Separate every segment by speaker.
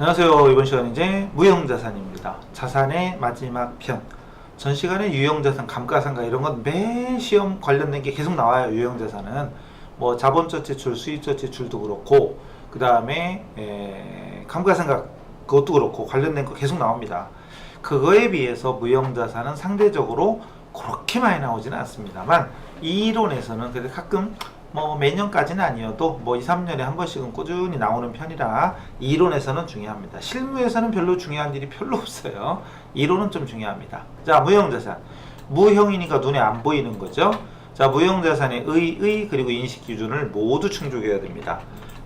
Speaker 1: 안녕하세요. 이번 시간은 이제 무형자산입니다. 자산의 마지막 편. 전 시간에 유형자산, 감가상각 이런 건 매 시험 관련된 게 계속 나와요. 유형자산은 뭐 자본적 지출, 수입적 지출도 그렇고 그 다음에 감가상각 그것도 그렇고 관련된 거 계속 나옵니다. 그거에 비해서 무형자산은 상대적으로 그렇게 많이 나오지는 않습니다만 이 이론에서는 그래도 가끔 뭐 매년까지는 아니어도 뭐 2, 3년에 한 번씩은 꾸준히 나오는 편이라 이론에서는 중요합니다. 실무에서는 별로 중요한 일이 별로 없어요. 이론은 좀 중요합니다. 자, 무형자산. 무형이니까 눈에 안 보이는 거죠. 자, 무형자산의 의 그리고 인식기준을 모두 충족해야 됩니다.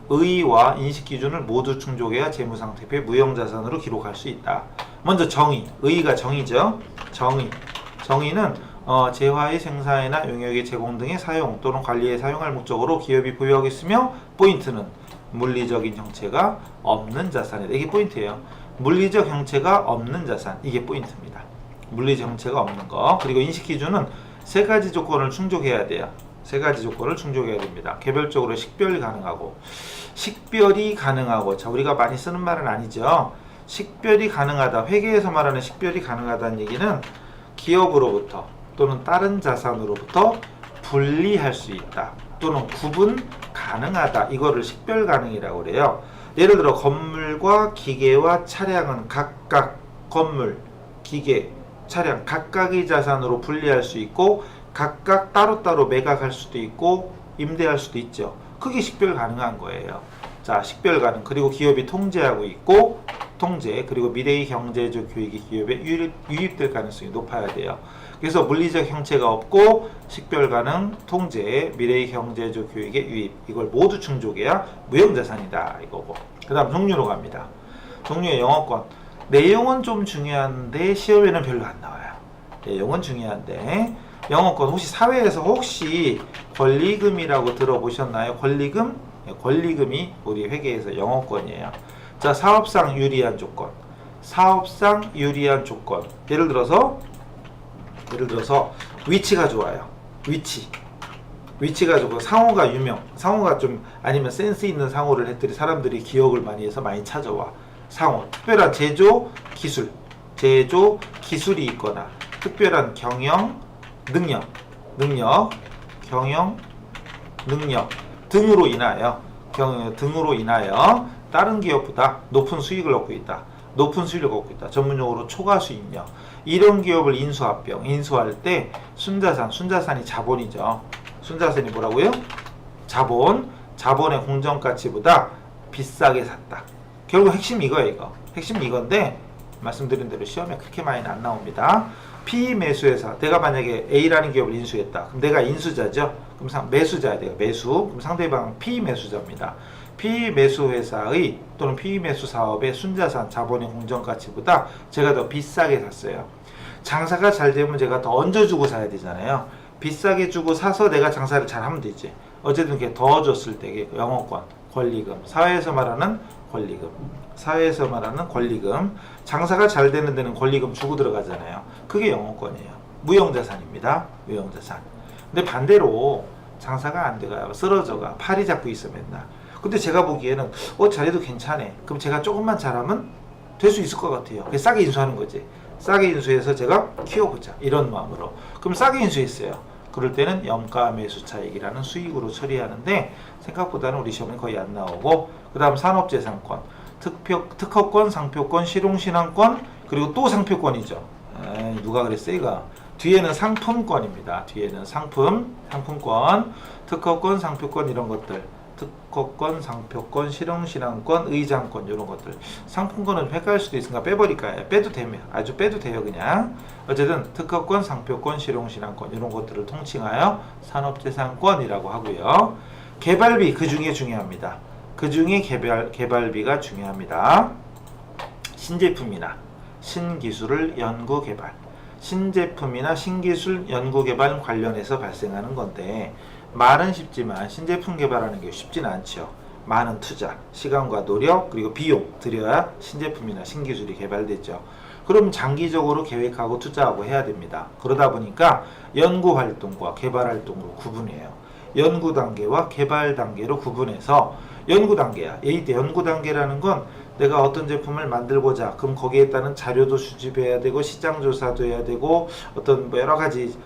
Speaker 1: 의와 인식기준을 모두 충족해야 재무상태표에 무형자산으로 기록할 수 있다. 먼저 정의. 의가 정의죠. 정의는 재화의 생산이나 용역의 제공 등의 사용 또는 관리에 사용할 목적으로 기업이 보유하고 있으며 포인트는 물리적인 형체가 없는 자산이다. 이게 포인트예요. 물리적 형체가 없는 자산. 이게 포인트입니다. 물리적 형체가 없는 거. 그리고 인식기준은 세 가지 조건을 충족해야 돼요. 세 가지 조건을 충족해야 됩니다. 개별적으로 식별이 가능하고 자, 우리가 많이 쓰는 말은 아니죠. 식별이 가능하다. 회계에서 말하는 식별이 가능하다는 얘기는 기업으로부터 또는 다른 자산으로부터 분리할 수 있다. 또는 구분 가능하다. 이거를 식별 가능이라고 그래요. 예를 들어 건물과 기계와 차량은 각각 건물, 기계, 차량 각각의 자산으로 분리할 수 있고 각각 따로따로 매각할 수도 있고 임대할 수도 있죠. 그게 식별 가능한 거예요. 자, 식별 가능. 그리고 기업이 통제하고 있고 그리고 미래의 경제적 교육이 기업에 유입될 가능성이 높아야 돼요. 그래서 물리적 형체가 없고 식별 가능, 통제, 미래의 경제적 교육의 유입 이걸 모두 충족해야 무형자산이다 이거고. 그 다음 종류로 갑니다. 종류의 영어권. 내용은 좀 중요한데 시험에는 별로 안 나와요. 내용은 중요한데 영어권 혹시 사회에서 권리금이라고 들어보셨나요? 권리금? 권리금이 우리 회계에서 영어권이에요. 자, 사업상 유리한 조건. 예를 들어서 위치가 좋아요. 위치가 좋고 상호가 좀 아니면 센스 있는 상호를 했더니 사람들이 기억을 많이 해서 많이 찾아와. 상호. 특별한 제조 기술이 있거나 특별한 경영 능력 등으로 인하여 다른 기업보다 높은 수익을 얻고 있다. 전문용어로 초과 수익력. 이런 기업을 인수할 때 순자산이 자본이죠. 순자산이 뭐라고요? 자본의 공정가치보다 비싸게 샀다. 결국 핵심 이거예요. 핵심 이건데 말씀드린 대로 시험에 그렇게 많이는 안 나옵니다. 피매수회사. 내가 만약에 A라는 기업을 인수했다. 그럼 내가 인수자죠. 그럼 매수자야 돼요. 그럼 상대방은 피매수자입니다. 피매수회사의 또는 피매수 사업의 순자산 자본의 공정가치보다 제가 더 비싸게 샀어요. 장사가 잘 되면 제가 더 얹어주고 사야 되잖아요. 비싸게 주고 사서 내가 장사를 잘 하면 되지. 어쨌든 그게 더 줬을 때 영어권, 권리금, 사회에서 말하는 권리금. 장사가 잘 되는 데는 권리금 주고 들어가잖아요. 그게 영어권이에요. 무형자산입니다. 무형자산. 근데 반대로 장사가 안 돼가요. 쓰러져가. 팔이 잡고 있어 맨날. 근데 제가 보기에는 잘해도 괜찮네. 그럼 제가 조금만 잘하면 될 수 있을 것 같아요. 그래서 싸게 인수하는 거지. 싸게 인수해서 제가 키워보자. 이런 마음으로. 그럼 싸게 인수했어요. 그럴 때는 염가매수차익이라는 수익으로 처리하는데 생각보다는 우리 시험에 거의 안 나오고, 그 다음 산업재산권, 특허권, 상표권, 실용신앙권, 그리고 또 상표권이죠. 누가 그랬어 이거. 뒤에는 상품권입니다. 뒤에는 상품권, 특허권, 상표권 이런 것들. 특허권, 상표권, 실용신앙권, 의장권 이런 것들. 상품권은 헷갈릴 수도 있으니까 빼버릴까요? 빼도 돼요 그냥. 어쨌든 특허권, 상표권, 실용신앙권 이런 것들을 통칭하여 산업재산권이라고 하고요. 개발비 그 중에 중요합니다. 그 중에 개발비가 중요합니다. 신제품이나 신기술을 연구개발, 신제품이나 신기술 연구개발 관련해서 발생하는 건데 말은 쉽지만 신제품 개발하는 게 쉽지는 않죠. 많은 투자, 시간과 노력, 그리고 비용 들여야 신제품이나 신기술이 개발되죠. 그럼 장기적으로 계획하고 투자하고 해야 됩니다. 그러다 보니까 연구활동과 개발활동으로 구분해요. 연구 단계와 개발 단계로 구분해서 연구 단계야. 이때 연구 단계라는 건 내가 어떤 제품을 만들고자 그럼 거기에 따른 자료도 수집해야 되고 시장 조사도 해야 되고 어떤 뭐 여러 가지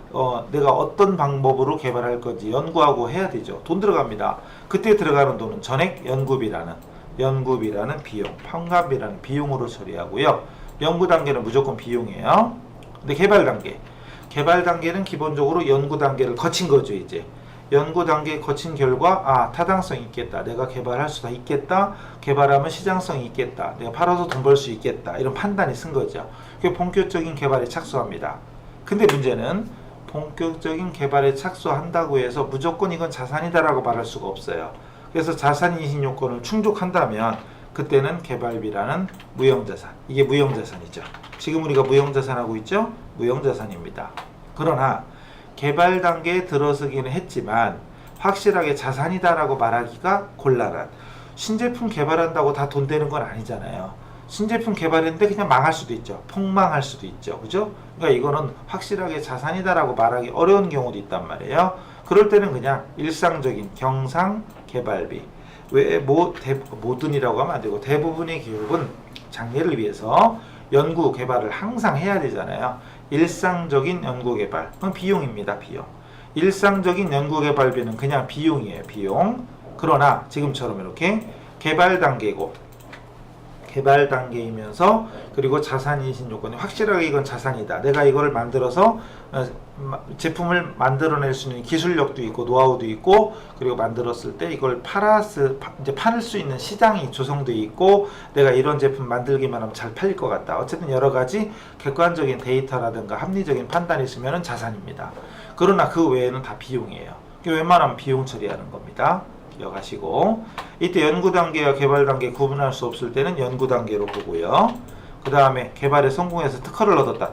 Speaker 1: 내가 어떤 방법으로 개발할 건지 연구하고 해야 되죠. 돈 들어갑니다. 그때 들어가는 돈은 전액 연구비라는 비용, 판관비라는 비용으로 처리하고요. 연구 단계는 무조건 비용이에요. 근데 개발 단계는 기본적으로 연구 단계를 거친 거죠. 이제 연구 단계 거친 결과 타당성이 있겠다. 내가 개발할 수가 있겠다. 개발하면 시장성이 있겠다. 내가 팔아서 돈 벌 수 있겠다. 이런 판단이 쓴 거죠. 그게 본격적인 개발에 착수합니다. 근데 문제는 본격적인 개발에 착수한다고 해서 무조건 이건 자산이다라고 말할 수가 없어요. 그래서 자산인식 요건을 충족한다면 그때는 개발비라는 무형자산. 이게 무형자산이죠. 지금 우리가 무형자산하고 있죠? 무형자산입니다. 그러나 개발 단계에 들어서기는 했지만 확실하게 자산이다라고 말하기가 곤란한, 신제품 개발한다고 다 돈 되는 건 아니잖아요. 신제품 개발했는데 그냥 망할 수도 있죠. 폭망할 수도 있죠. 그죠? 그러니까 이거는 확실하게 자산이다라고 말하기 어려운 경우도 있단 말이에요. 그럴 때는 그냥 일상적인 경상 개발비, 왜 모든이라고 하면 안 되고 대부분의 기업은 장래를 위해서 연구 개발을 항상 해야 되잖아요. 일상적인 연구 개발, 그건 비용입니다. 비용. 일상적인 연구 개발비는 그냥 비용이에요. 비용. 그러나 지금처럼 이렇게 개발 단계이면서 그리고 자산인식 요건이 확실하게 이건 자산이다. 내가 이거를 만들어서 제품을 만들어낼 수 있는 기술력도 있고 노하우도 있고, 그리고 만들었을 때 이걸 이제 팔을 수 있는 시장이 조성되어 있고, 내가 이런 제품 만들기만 하면 잘 팔릴 것 같다. 어쨌든 여러 가지 객관적인 데이터라든가 합리적인 판단이 있으면 자산입니다. 그러나 그 외에는 다 비용이에요. 웬만하면 비용 처리하는 겁니다. 기억하시고, 이때 연구 단계와 개발 단계 구분할 수 없을 때는 연구 단계로 보고요. 그 다음에 개발에 성공해서 특허를 얻었다.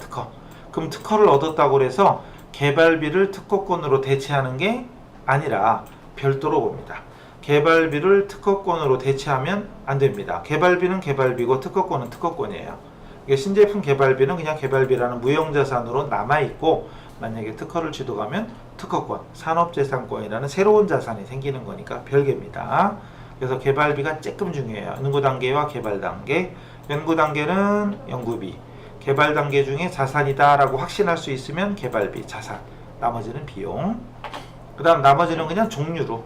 Speaker 1: 그럼 특허를 얻었다고 해서 개발비를 특허권으로 대체하는 게 아니라 별도로 봅니다. 개발비를 특허권으로 대체하면 안 됩니다. 개발비는 개발비고 특허권은 특허권이에요. 신제품 개발비는 그냥 개발비라는 무형자산으로 남아있고, 만약에 특허를 취득하면 특허권, 산업재산권이라는 새로운 자산이 생기는 거니까 별개입니다. 그래서 개발비가 조금 중요해요. 연구 단계와 개발 단계. 연구 단계는 연구비, 개발 단계 중에 자산이다 라고 확신할 수 있으면 개발비, 자산, 나머지는 비용. 그 다음 나머지는 그냥 종류로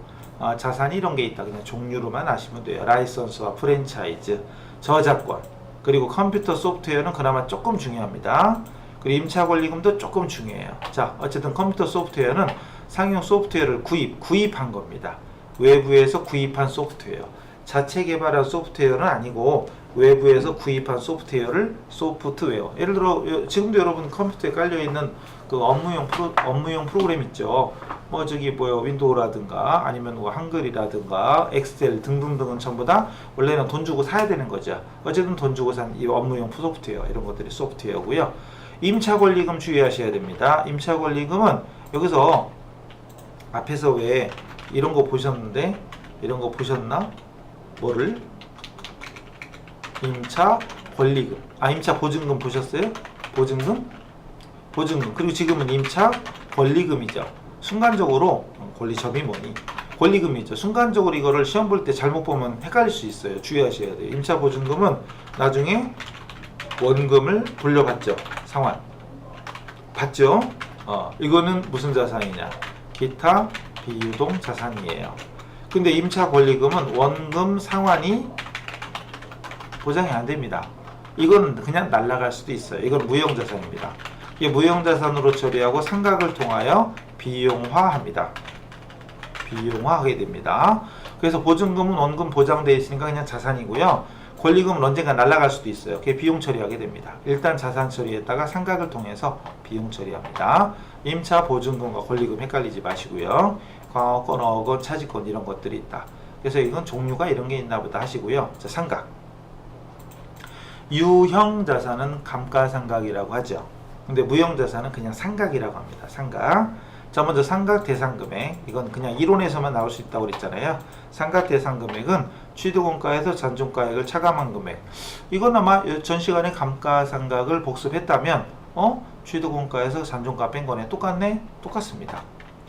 Speaker 1: 자산이 이런 게 있다, 그냥 종류로만 아시면 돼요. 라이선스와 프랜차이즈, 저작권, 그리고 컴퓨터 소프트웨어는 그나마 조금 중요합니다. 그리고 임차 권리금도 조금 중요해요. 자, 어쨌든 컴퓨터 소프트웨어는 상용 소프트웨어를 구입한 겁니다. 외부에서 구입한 소프트웨어. 자체 개발한 소프트웨어는 아니고 외부에서 구입한 소프트웨어. 예를 들어 지금도 여러분 컴퓨터에 깔려 있는 그 업무용 프로그램 있죠. 윈도우라든가 아니면 한글이라든가 엑셀 등등등은 전부 다 원래는 돈 주고 사야 되는 거죠. 어쨌든 돈 주고 산 이 업무용 소프트웨어, 이런 것들이 소프트웨어고요. 임차 권리금 주의하셔야 됩니다. 임차 권리금은 여기서 앞에서 왜 이런 거 보셨는데, 이런 거 보셨나? 뭐를? 임차 권리금. 임차 보증금 보셨어요? 보증금. 그리고 지금은 임차 권리금이죠. 순간적으로 권리점이 뭐니? 권리금이죠. 순간적으로 이거를 시험 볼 때 잘못 보면 헷갈릴 수 있어요. 주의하셔야 돼요. 임차 보증금은 나중에 원금을 돌려받죠. 상환 받죠. 이거는 무슨 자산이냐? 기타 비유동 자산이에요. 근데 임차 권리금은 원금 상환이 보장이 안 됩니다. 이건 그냥 날아갈 수도 있어요. 이건 무형자산입니다. 이게 무형자산으로 처리하고 상각을 통하여 비용화합니다. 비용화하게 됩니다. 그래서 보증금은 원금 보장되어 있으니까 그냥 자산이고요. 권리금은 언젠가 날아갈 수도 있어요. 그게 비용 처리하게 됩니다. 일단 자산 처리했다가 상각을 통해서 비용 처리합니다. 임차 보증금과 권리금 het갈리지 마시고요. 광어권, 어권, 차지권 이런 것들이 있다. 그래서 이건 종류가 이런 게 있나 보다 하시고요. 자, 상각. 유형 자산은 감가상각이라고 하죠. 근데 무형자산은 그냥 상각이라고 합니다. 상각. 자, 먼저 상각 대상금액. 이건 그냥 이론에서만 나올 수 있다고 그랬잖아요. 상각 대상금액은 취득원가에서 잔존가액을 차감한 금액. 이건 아마 전 시간에 감가상각을 복습했다면 취득원가에서 잔존가 뺀 거네. 똑같네? 똑같습니다.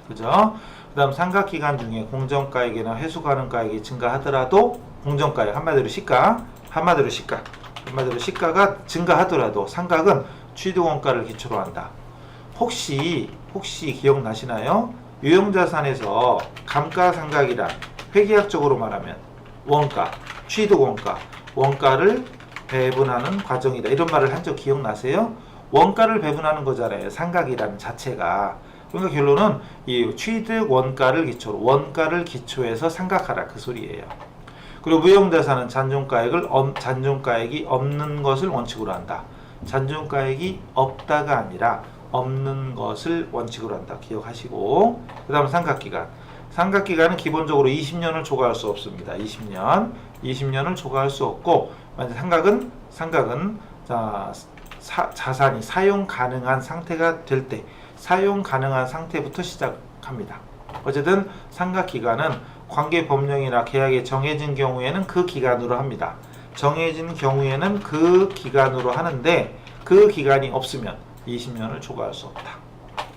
Speaker 1: 그죠? 그 다음 상각기간 중에 공정가액이나 회수가능가액이 증가하더라도 공정가액, 한마디로 시가, 한마디로 시가. 한마디로 시가가 증가하더라도 상각은 취득원가를 기초로 한다. 혹시 기억나시나요? 유형자산에서 감가상각이란 회계학적으로 말하면 원가, 취득원가, 원가를 배분하는 과정이다. 이런 말을 한 적 기억나세요? 원가를 배분하는 거잖아요. 상각이라는 자체가. 그러니까 결론은 이 취득 원가를 기초로 원가를 기초해서 상각하라 그 소리예요. 그리고 무형자산은 잔존가액이 없는 것을 원칙으로 한다. 잔존가액이 없다가 아니라 없는 것을 원칙으로 한다. 기억하시고, 그 다음 상각기간. 상각기간은 기본적으로 20년을 초과할 수 없습니다. 20년을 초과할 수 없고, 상각은 자산이 사용 가능한 상태가 될 때, 사용 가능한 상태부터 시작합니다. 어쨌든 상각기간은 관계 법령이나 계약에 정해진 경우에는 그 기간으로 합니다. 정해진 경우에는 그 기간으로 하는데 그 기간이 없으면 20년을 초과할 수 없다.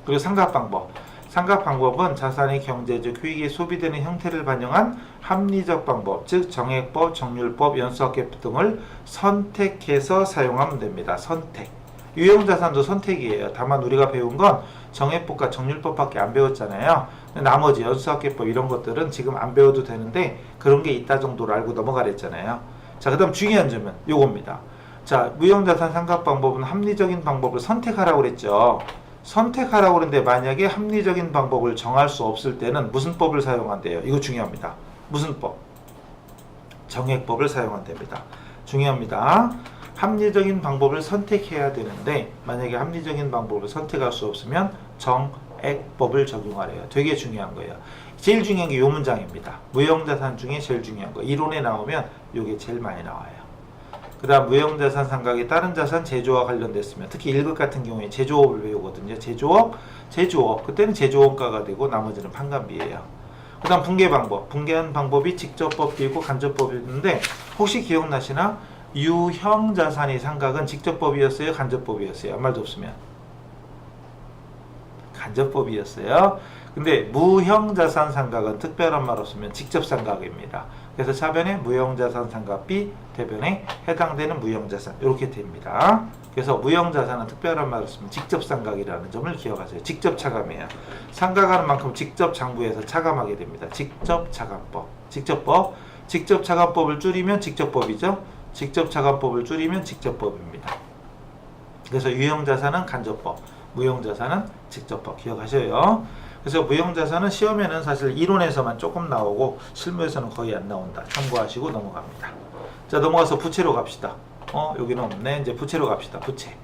Speaker 1: 그리고 상각방법. 상각방법은 자산의 경제적 효익에 소비되는 형태를 반영한 합리적 방법, 즉 정액법, 정률법, 연수학계법 등을 선택해서 사용하면 됩니다. 선택. 유형자산도 선택이에요. 다만 우리가 배운 건 정액법과 정률법밖에 안 배웠잖아요. 나머지 연수학계법 이런 것들은 지금 안 배워도 되는데 그런 게 있다 정도로 알고 넘어가랬잖아요. 자, 그 다음 중요한 점은 요겁니다. 자, 무형자산 상각방법은 합리적인 방법을 선택하라고 그랬죠. 선택하라고 그랬는데 만약에 합리적인 방법을 정할 수 없을 때는 무슨 법을 사용한대요? 이거 중요합니다. 무슨 법? 정액법을 사용한답니다. 중요합니다. 합리적인 방법을 선택해야 되는데 만약에 합리적인 방법을 선택할 수 없으면 정액법을 적용하래요. 되게 중요한 거예요. 제일 중요한 게 이 문장입니다. 무형자산 중에 제일 중요한 거. 이론에 나오면 이게 제일 많이 나와요. 그 다음 무형자산 상각이 다른 자산 제조와 관련됐으면 특히 1급 같은 경우에 제조업을 배우거든요. 제조업 그때는 제조원가가 되고 나머지는 판관비예요. 그 다음 분계 방법. 분계하는 방법이 직접법도 있고 간접법이 있는데 혹시 기억나시나? 유형자산의 상각은 직접법이었어요? 간접법이었어요? 아무 말도 없으면 간접법이었어요. 근데 무형자산 상각은 특별한 말 없으면 직접상각입니다. 그래서 차변에 무형자산 상각비, 대변에 해당되는 무형자산 이렇게 됩니다. 그래서 무형자산은 특별한 말 없으면 직접상각이라는 점을 기억하세요. 직접 차감이에요. 상각하는 만큼 직접 장부에서 차감하게 됩니다. 직접차감법. 직접차감법을 줄이면 직접법이죠. 직접차감법을 줄이면 직접법입니다. 그래서 유형자산은 간접법, 무형자산은 직접법 기억하셔요. 그래서 무형자산은 시험에는 사실 이론에서만 조금 나오고 실무에서는 거의 안 나온다. 참고하시고 넘어갑니다. 자, 넘어가서 부채로 갑시다. 여기는 없네. 이제 부채로 갑시다. 부채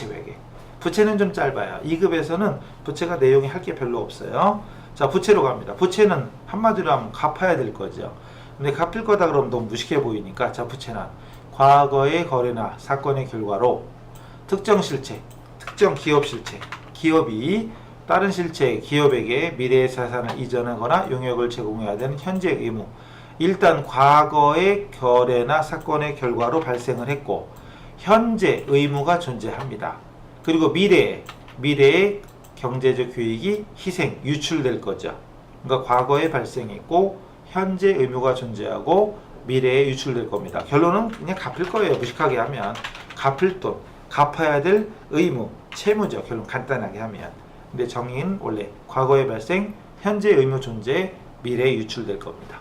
Speaker 1: 회계. 부채는 좀 짧아요. 2급에서는 부채가 내용이 할 게 별로 없어요. 자, 부채로 갑니다. 부채는 한마디로 하면 갚아야 될 거죠. 근데 갚을 거다 그러면 너무 무식해 보이니까 자, 부채는 과거의 거래나 사건의 결과로 특정 실체, 특정 기업 실체, 기업이 다른 실체, 기업에게 미래의 자산을 이전하거나 용역을 제공해야 되는 현재 의무. 일단 과거의 거래나 사건의 결과로 발생을 했고 현재 의무가 존재합니다. 그리고 미래의 경제적 효익이 희생, 유출될 거죠. 그러니까 과거에 발생했고 현재 의무가 존재하고 미래에 유출될 겁니다. 결론은 그냥 갚을 거예요. 무식하게 하면. 갚을 돈, 갚아야 될 의무, 채무죠. 결론 간단하게 하면. 근데 정의는 원래 과거에 발생, 현재 의무 존재, 미래에 유출될 겁니다.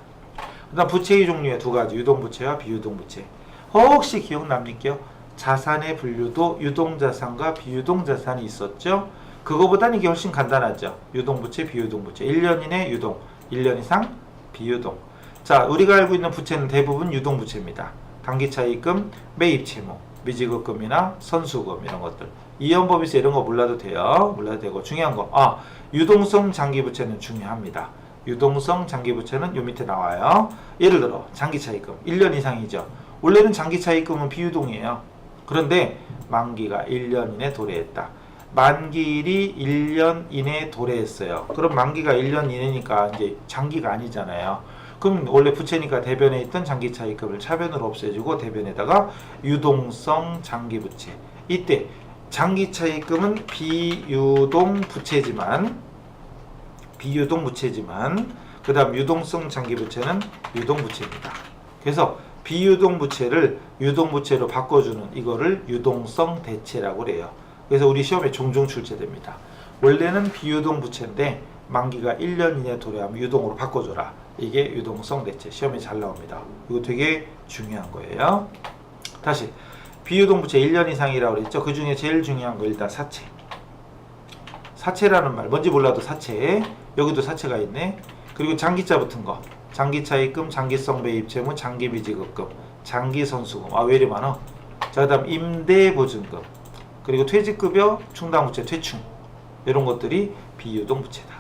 Speaker 1: 그 다음 부채의 종류의 두 가지, 유동부채와 비유동부채. 혹시 기억납니까? 자산의 분류도 유동자산과 비유동자산이 있었죠. 그거보다는 이게 훨씬 간단하죠. 유동부채, 비유동부채. 1년 이내 유동, 1년 이상 비유동. 자, 우리가 알고 있는 부채는 대부분 유동부채입니다. 단기차입금, 매입채무, 미지급금이나 선수금 이런 것들. 이연법에서 이런 거 몰라도 돼요. 몰라도 되고 중요한 거. 유동성 장기부채는 중요합니다. 유동성 장기부채는 요 밑에 나와요. 예를 들어 장기차입금 1년 이상이죠. 원래는 장기차입금은 비유동이에요. 그런데 만기가 1년 이내 도래했다. 만기일이 1년 이내 도래했어요. 그럼 만기가 1년 이내니까 이제 장기가 아니잖아요. 그럼 원래 부채니까 대변에 있던 장기차입금을 차변으로 없애주고 대변에다가 유동성 장기부채. 이때 장기차입금은 비유동 부채지만 그 다음 유동성 장기부채는 유동부채입니다. 그래서 비유동 부채를 유동 부채로 바꿔주는 이거를 유동성 대체라고 그래요. 그래서 우리 시험에 종종 출제됩니다. 원래는 비유동 부채인데 만기가 1년 이내 도래하면 유동으로 바꿔줘라. 이게 유동성 대체. 시험에 잘 나옵니다. 이거 되게 중요한 거예요. 다시 비유동 부채 1년 이상이라고 그랬죠. 그 중에 제일 중요한 거 일단 사채. 사채라는 말 뭔지 몰라도 사채. 여기도 사채가 있네. 그리고 장기자 붙은 거. 장기차입금, 장기성 배입채무, 장기비지급금, 장기선수금. 아, 왜 이리 많아? 자, 그 다음 임대보증금. 그리고 퇴직급여, 충당부채, 퇴충. 이런 것들이 비유동 부채다.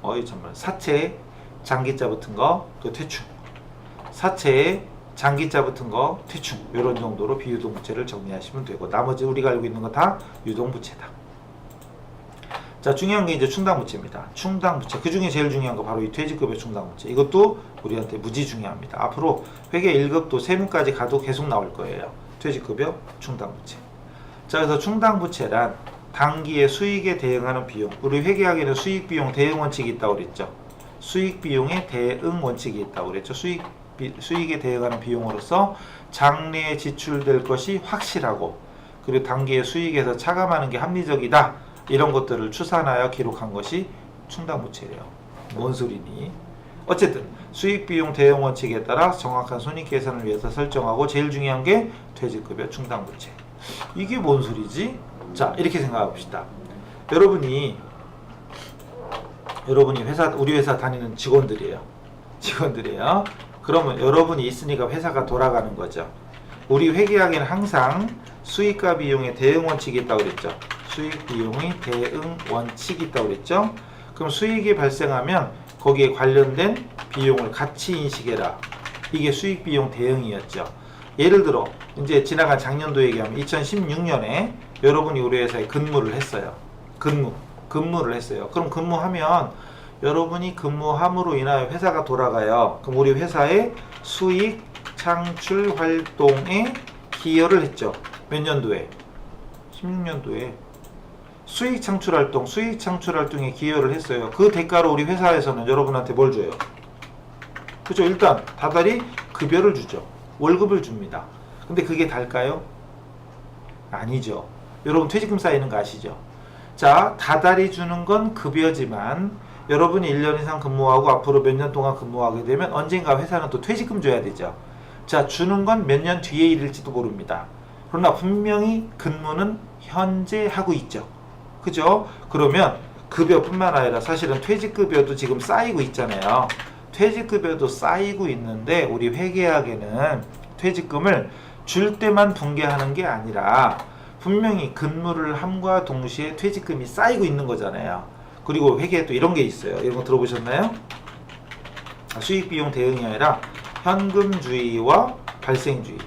Speaker 1: 어이 정말 사채, 장기자 붙은 거, 또 퇴충. 사채, 장기자 붙은 거, 퇴충. 이런 정도로 비유동 부채를 정리하시면 되고 나머지 우리가 알고 있는 거 다 유동 부채다. 자, 중요한 게 이제 충당부채입니다. 충당부채. 그 중에 제일 중요한 거 바로 이 퇴직급여 충당부채. 이것도 우리한테 무지 중요합니다. 앞으로 회계 1급도 세무까지 가도 계속 나올 거예요. 퇴직급여 충당부채. 자, 그래서 충당부채란 단기의 수익에 대응하는 비용. 우리 회계학에는 수익비용 대응 원칙이 있다고 그랬죠. 수익비용의 대응 원칙이 있다고 그랬죠. 수익에 대응하는 비용으로서 장래에 지출될 것이 확실하고 그리고 단기의 수익에서 차감하는 게 합리적이다. 이런 것들을 추산하여 기록한 것이 충당부채래요. 뭔 소리니? 어쨌든 수익비용 대응 원칙에 따라 정확한 손익계산을 위해서 설정하고 제일 중요한 게 퇴직급여 충당부채. 이게 뭔 소리지? 자, 이렇게 생각해 봅시다. 여러분이 우리 회사 다니는 직원들이에요. 그러면 여러분이 있으니까 회사가 돌아가는 거죠. 우리 회계학에는 항상 수익과 비용의 대응 원칙이 있다고 그랬죠. 수익 비용의 대응 원칙이 있다고 그랬죠. 그럼 수익이 발생하면 거기에 관련된 비용을 같이 인식해라. 이게 수익 비용 대응이었죠. 예를 들어 이제 지나간 작년도 얘기하면 2016년에 여러분이 우리 회사에 근무를 했어요. 근무를 했어요. 그럼 근무하면 여러분이 근무함으로 인하여 회사가 돌아가요. 그럼 우리 회사의 수익 창출 활동에 기여를 했죠. 몇 년도에? 16년도에 수익 창출 활동에 기여를 했어요. 그 대가로 우리 회사에서는 여러분한테 뭘 줘요? 그죠? 일단 다달이 급여를 주죠. 월급을 줍니다. 근데 그게 달까요? 아니죠. 여러분 퇴직금 쌓이는 거 아시죠? 자, 다달이 주는 건 급여지만 여러분이 1년 이상 근무하고 앞으로 몇 년 동안 근무하게 되면 언젠가 회사는 또 퇴직금 줘야 되죠. 자, 주는 건 몇 년 뒤에 일일지도 모릅니다. 그러나 분명히 근무는 현재 하고 있죠. 그죠? 그러면 급여뿐만 아니라 사실은 퇴직급여도 지금 쌓이고 있잖아요. 퇴직급여도 쌓이고 있는데 우리 회계학에는 퇴직금을 줄 때만 분개하는 게 아니라 분명히 근무를 함과 동시에 퇴직금이 쌓이고 있는 거잖아요. 그리고 회계에 또 이런 게 있어요. 이런 거 들어보셨나요? 수익비용 대응이 아니라 현금주의와 발생주의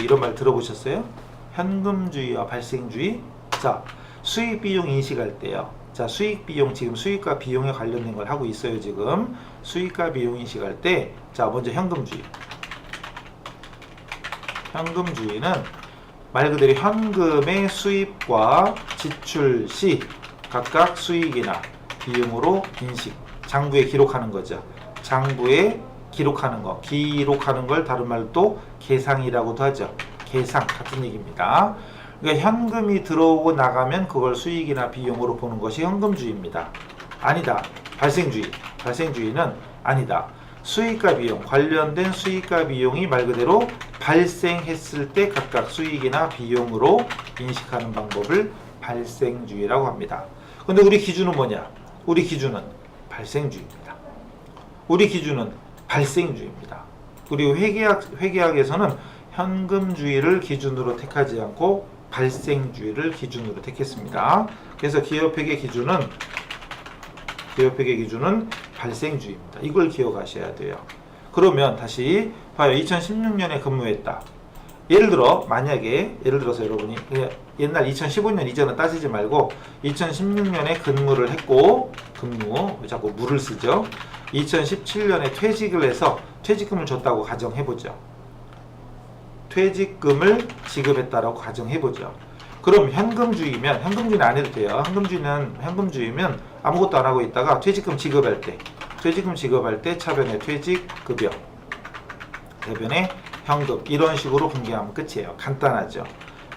Speaker 1: 이런 말 들어보셨어요? 현금주의와 발생주의. 자, 수익비용 인식할 때요. 자, 수익비용 지금 수익과 비용에 관련된 걸 하고 있어요. 지금 수익과 비용 인식할 때 자, 먼저 현금주의. 현금주의는 말 그대로 현금의 수입과 지출 시 각각 수익이나 비용으로 인식, 장부에 기록하는 거죠. 장부에 기록하는 거, 기록하는 걸 다른 말로 또 계상이라고도 하죠. 계상 같은 얘기입니다. 그러니까 현금이 들어오고 나가면 그걸 수익이나 비용으로 보는 것이 현금주의입니다. 아니다. 발생주의는 아니다. 수익과 비용, 관련된 수익과 비용이 말 그대로 발생했을 때 각각 수익이나 비용으로 인식하는 방법을 발생주의라고 합니다. 근데 우리 기준은 뭐냐? 우리 기준은 발생주의입니다. 그리고 회계학에서는 현금주의를 기준으로 택하지 않고 발생주의를 기준으로 택했습니다. 그래서 기업회계 기준은 발생주의입니다. 이걸 기억하셔야 돼요. 그러면 다시 봐요. 2016년에 근무했다. 예를 들어서 여러분이 옛날 2015년 이전은 따지지 말고 2016년에 근무를 했고 왜 자꾸 물을 쓰죠? 2017년에 퇴직을 해서 퇴직금을 줬다고 가정해보죠. 퇴직금을 지급했다라고 가정해보죠. 그럼 현금주의는 안 해도 돼요. 현금주의면 아무것도 안 하고 있다가 퇴직금 지급할 때 차변에 퇴직급여 대변에 현금 이런 식으로 분개하면 끝이에요. 간단하죠.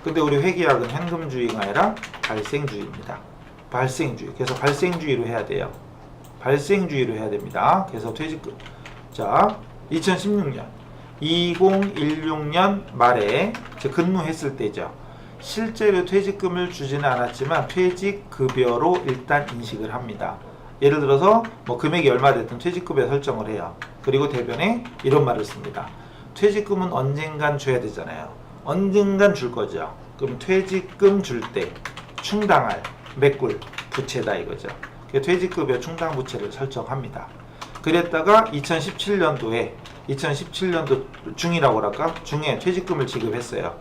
Speaker 1: 근데 우리 회계학은 현금주의가 아니라 발생주의입니다. 발생주의. 그래서 발생주의로 해야 돼요. 발생주의로 해야 됩니다. 그래서 퇴직금. 자, 2016년, 2016년 말에 근무했을 때죠. 실제로 퇴직금을 주지는 않았지만 퇴직급여로 일단 인식을 합니다. 예를 들어서 뭐 금액이 얼마 됐든 퇴직급여 설정을 해요. 그리고 대변에 이런 말을 씁니다. 퇴직금은 언젠간 줘야 되잖아요. 언젠간 줄 거죠. 그럼 퇴직금 줄 때 충당할 메꿀 부채다 이거죠. 퇴직급여 충당 부채를 설정합니다. 그랬다가 2017년도 중이라고 할까? 중에 퇴직금을 지급했어요.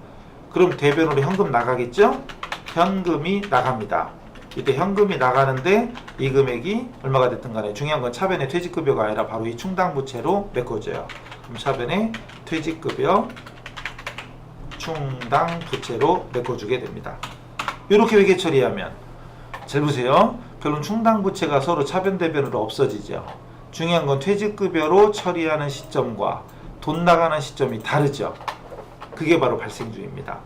Speaker 1: 그럼 대변으로 현금 나가겠죠? 현금이 나갑니다. 이때 현금이 나가는데 이 금액이 얼마가 됐든 간에 중요한 건 차변의 퇴직급여가 아니라 바로 이 충당부채로 메꿔져요. 그럼 차변의 퇴직급여 충당부채로 메꿔주게 됩니다. 이렇게 회계 처리하면 잘 보세요. 결론 충당부채가 서로 차변 대변으로 없어지죠. 중요한 건 퇴직급여로 처리하는 시점과 돈 나가는 시점이 다르죠. 그게 바로 발생주의입니다.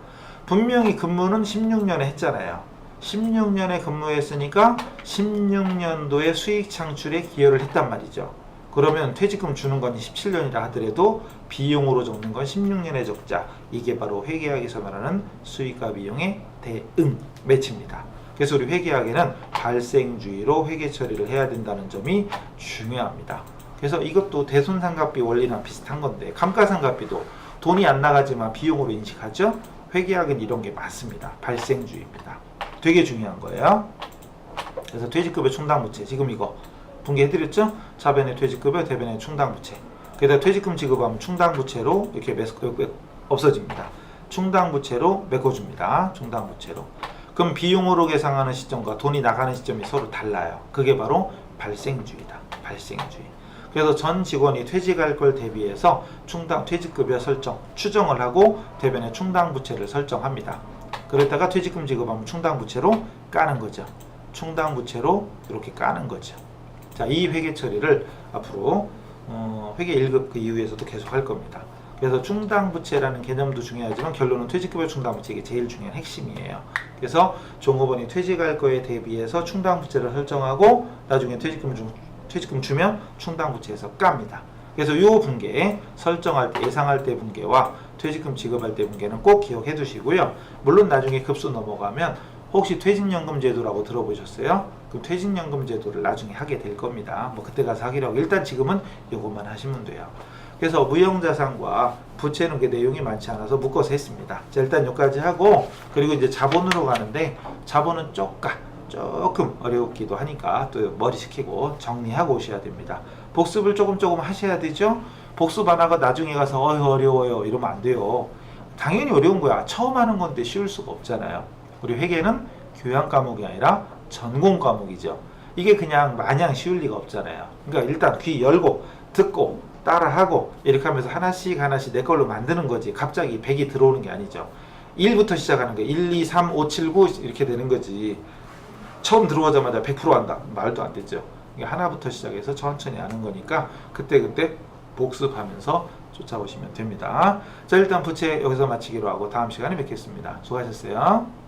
Speaker 1: 분명히 근무는 16년에 했잖아요. 16년에 근무했으니까 16년도에 수익 창출에 기여를 했단 말이죠. 그러면 퇴직금 주는 건 17년이라 하더라도 비용으로 적는 건 16년에 적자. 이게 바로 회계학에서 말하는 수익과 비용의 대응 매치입니다. 그래서 우리 회계학에는 발생주의로 회계 처리를 해야 된다는 점이 중요합니다. 그래서 이것도 대손상각비 원리랑 비슷한 건데 감가상각비도 돈이 안 나가지만 비용으로 인식하죠. 회계학은 이런 게 맞습니다. 발생주의입니다. 되게 중요한 거예요. 그래서 퇴직급여 충당부채 지금 이거 분개해드렸죠? 차변의 퇴직급여, 대변의 충당부채. 그래서 퇴직금 지급하면 충당부채로 이렇게 없어집니다. 충당부채로 메꿔줍니다. 충당부채로. 그럼 비용으로 계산하는 시점과 돈이 나가는 시점이 서로 달라요. 그게 바로 발생주의다. 발생주의. 그래서 전 직원이 퇴직할 걸 대비해서 퇴직급여 설정, 추정을 하고 대변의 충당부채를 설정합니다. 그랬다가 퇴직금 지급하면 충당부채로 까는 거죠. 충당부채로 이렇게 까는 거죠. 자, 이 회계 처리를 앞으로 회계 1급 그 이후에서도 계속 할 겁니다. 그래서 충당부채라는 개념도 중요하지만 결론은 퇴직급여 충당부채 이게 제일 중요한 핵심이에요. 그래서 종업원이 퇴직할 거에 대비해서 충당부채를 설정하고 나중에 퇴직금 주면 충당부채에서 깝니다. 그래서 이 분계 설정할 때 예상할 때 분계와 퇴직금 지급할 때 분계는 꼭 기억해 두시고요. 물론 나중에 급수 넘어가면 혹시 퇴직연금 제도라고 들어보셨어요? 그럼 퇴직연금 제도를 나중에 하게 될 겁니다. 뭐 그때 가서 하기로 하고 일단 지금은 이것만 하시면 돼요. 그래서 무형자산과 부채는 그 내용이 많지 않아서 묶어서 했습니다. 자, 일단 여기까지 하고 그리고 이제 자본으로 가는데 자본은 조금 어렵기도 하니까 또 머리 식히고 정리하고 오셔야 됩니다. 복습을 조금 하셔야 되죠. 복습 안 하고 나중에 가서 어려워요 이러면 안 돼요. 당연히 어려운 거야. 처음 하는 건데 쉬울 수가 없잖아요. 우리 회계는 교양 과목이 아니라 전공 과목이죠. 이게 그냥 마냥 쉬울 리가 없잖아요. 그러니까 일단 귀 열고 듣고 따라하고 이렇게 하면서 하나씩 내 걸로 만드는 거지. 갑자기 100이 들어오는 게 아니죠. 1부터 시작하는 거예요. 1, 2, 3, 5, 7, 9 이렇게 되는 거지. 처음 들어오자마자 100% 한다. 말도 안 되죠. 하나부터 시작해서 천천히 하는 거니까 그때 복습하면서 쫓아오시면 됩니다. 자, 일단 부채 여기서 마치기로 하고 다음 시간에 뵙겠습니다. 수고하셨어요.